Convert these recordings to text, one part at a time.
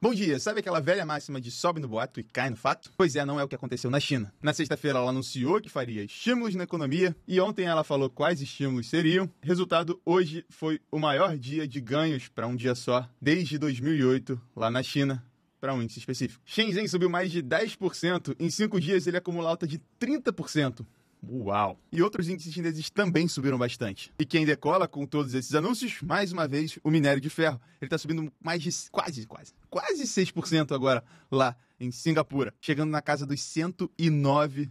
Bom dia, sabe aquela velha máxima de sobe no boato e cai no fato? Pois é, não é o que aconteceu na China. Na sexta-feira ela anunciou que faria estímulos na economia e ontem ela falou quais estímulos seriam. Resultado, hoje foi o maior dia de ganhos para um dia só desde 2008 lá na China, para um índice específico. Shenzhen subiu mais de 10%, em 5 dias ele acumula alta de 30%. Uau! E outros índices chineses também subiram bastante. E quem decola com todos esses anúncios, mais uma vez, o minério de ferro. Ele está subindo mais de quase 6% agora lá em Singapura, chegando na casa dos $109.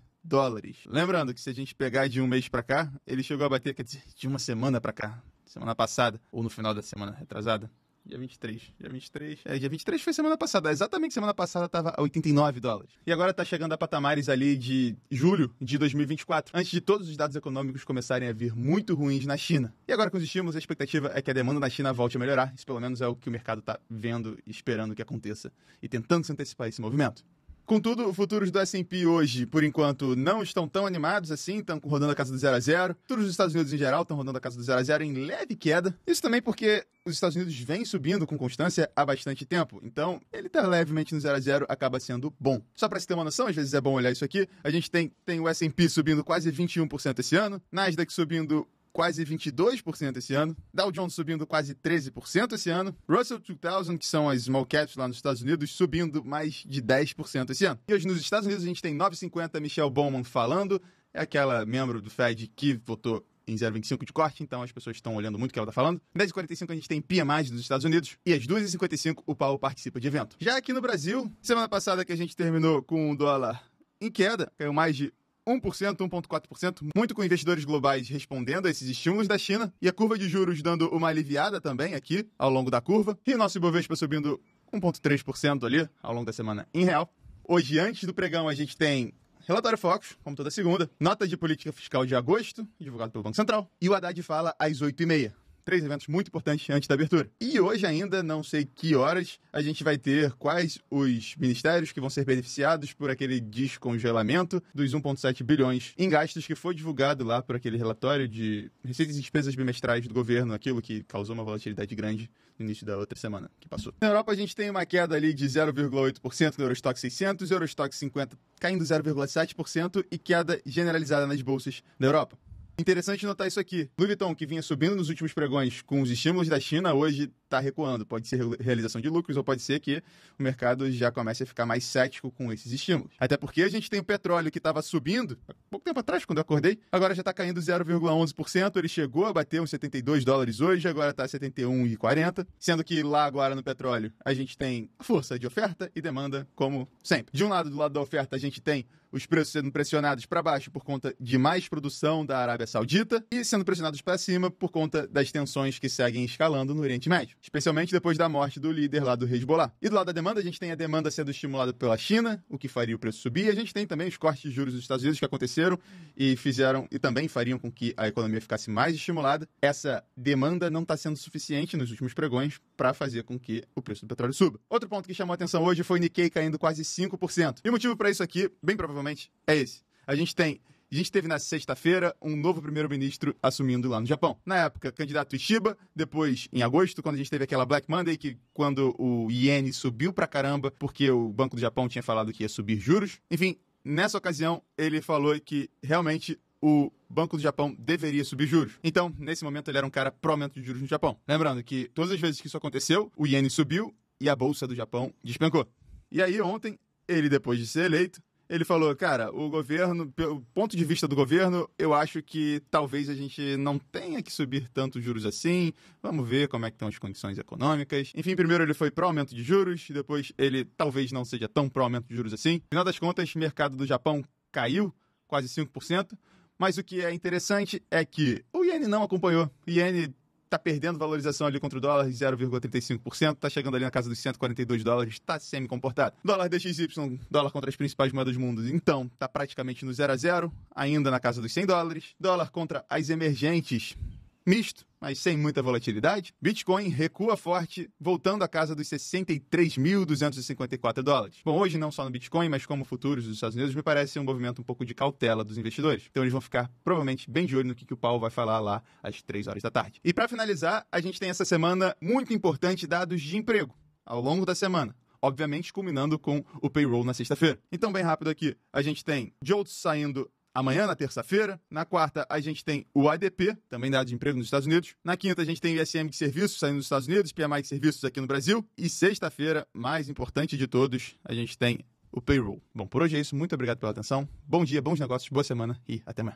Lembrando que se a gente pegar de um mês para cá, ele chegou a bater, quer dizer, de uma semana para cá, semana passada, ou no final da semana retrasada, Dia 23 foi semana passada. Exatamente semana passada estava a $89. E agora está chegando a patamares ali de julho de 2024, antes de todos os dados econômicos começarem a vir muito ruins na China. E agora com os estímulos, a expectativa é que a demanda na China volte a melhorar. Isso pelo menos é o que o mercado está vendo e esperando que aconteça e tentando se antecipar esse movimento. Contudo, os futuros do S&P hoje, por enquanto, não estão tão animados assim, estão rodando a casa do 0 a 0. Futuros dos Estados Unidos em geral estão rodando a casa do 0 a 0 em leve queda. Isso também porque os Estados Unidos vêm subindo com constância há bastante tempo. Então, ele tá levemente no 0 a 0 acaba sendo bom. Só para se ter uma noção, às vezes é bom olhar isso aqui. A gente tem o S&P subindo quase 21% esse ano, Nasdaq subindo quase 22% esse ano, Dow Jones subindo quase 13% esse ano, Russell 2000, que são as small caps lá nos Estados Unidos, subindo mais de 10% esse ano. E hoje nos Estados Unidos a gente tem 9,50 Michelle Bowman falando, é aquela membro do Fed que votou em 0,25 de corte, então as pessoas estão olhando muito o que ela está falando. 10h45 a gente tem PMI dos Estados Unidos e às 2h55 o Powell participa de evento. Já aqui no Brasil, semana passada que a gente terminou com o dólar em queda, caiu mais de 1%, 1,4%, muito com investidores globais respondendo a esses estímulos da China e a curva de juros dando uma aliviada também aqui ao longo da curva. E o nosso Ibovespa subindo 1,3% ali ao longo da semana em real. Hoje, antes do pregão, a gente tem relatório Focus, como toda segunda, nota de política fiscal de agosto, divulgado pelo Banco Central, e o Haddad fala às 8h30. 3 eventos muito importantes antes da abertura. E hoje ainda, não sei que horas, a gente vai ter quais os ministérios que vão ser beneficiados por aquele descongelamento dos 1,7 bilhões em gastos que foi divulgado lá por aquele relatório de receitas e despesas bimestrais do governo, aquilo que causou uma volatilidade grande no início da outra semana que passou. Na Europa a gente tem uma queda ali de 0,8% no Eurostock 600, Eurostock 50 caindo 0,7% e queda generalizada nas bolsas da Europa. Interessante notar isso aqui. Louis Vuitton, que vinha subindo nos últimos pregões com os estímulos da China, hoje está recuando. Pode ser realização de lucros ou pode ser que o mercado já comece a ficar mais cético com esses estímulos. Até porque a gente tem o petróleo que estava subindo há pouco tempo atrás, quando eu acordei, agora já está caindo 0,11%. Ele chegou a bater uns $72 hoje, agora está 71,40. Sendo que lá agora no petróleo a gente tem a força de oferta e demanda, como sempre. De um lado, do lado da oferta, a gente tem os preços sendo pressionados para baixo por conta de mais produção da Arábia Saudita e sendo pressionados para cima por conta das tensões que seguem escalando no Oriente Médio, especialmente depois da morte do líder lá do Hezbollah. E do lado da demanda, a gente tem a demanda sendo estimulada pela China, o que faria o preço subir. A gente tem também os cortes de juros dos Estados Unidos que aconteceram e também fariam com que a economia ficasse mais estimulada. Essa demanda não está sendo suficiente nos últimos pregões para fazer com que o preço do petróleo suba. Outro ponto que chamou a atenção hoje foi o Nikkei caindo quase 5%. E o motivo para isso aqui, bem provavelmente, é esse. A gente teve na sexta-feira um novo primeiro-ministro assumindo lá no Japão. Na época, candidato Ishiba, depois em agosto, quando a gente teve aquela Black Monday, quando o iene subiu pra caramba, porque o Banco do Japão tinha falado que ia subir juros. Enfim, nessa ocasião, ele falou que realmente o Banco do Japão deveria subir juros. Então, nesse momento, ele era um cara pró-aumento de juros no Japão. Lembrando que todas as vezes que isso aconteceu, o iene subiu e a bolsa do Japão despencou. E aí, ontem, ele, depois de ser eleito, ele falou, cara, o governo, pelo ponto de vista do governo, eu acho que talvez a gente não tenha que subir tanto juros assim, vamos ver como é que estão as condições econômicas. Enfim, primeiro ele foi pró-aumento de juros, depois ele talvez não seja tão pró-aumento de juros assim. No final das contas, o mercado do Japão caiu quase 5%, mas o que é interessante é que o iene não acompanhou. O iene está perdendo valorização ali contra o dólar, 0,35%, está chegando ali na casa dos $142, está semi-comportado. Dólar DXY, dólar contra as principais moedas do mundo, então, está praticamente no 0 a 0, ainda na casa dos $100. Dólar contra as emergentes, misto, mas sem muita volatilidade. Bitcoin recua forte, voltando à casa dos $63.254. Bom, hoje não só no Bitcoin, mas como futuros dos Estados Unidos, me parece um movimento um pouco de cautela dos investidores. Então eles vão ficar provavelmente bem de olho no que o Powell vai falar lá às 3 horas da tarde. E para finalizar, a gente tem essa semana muito importante dados de emprego ao longo da semana. obviamente culminando com o payroll na sexta-feira. Então, bem rápido aqui, a gente tem JOLTS saindo amanhã, na terça-feira. Na quarta, a gente tem o ADP, também dado de emprego nos Estados Unidos. Na quinta, a gente tem o ISM de serviços saindo dos Estados Unidos, PMI de serviços aqui no Brasil. E sexta-feira, mais importante de todos, a gente tem o payroll. Bom, por hoje é isso. Muito obrigado pela atenção. Bom dia, bons negócios, boa semana e até amanhã.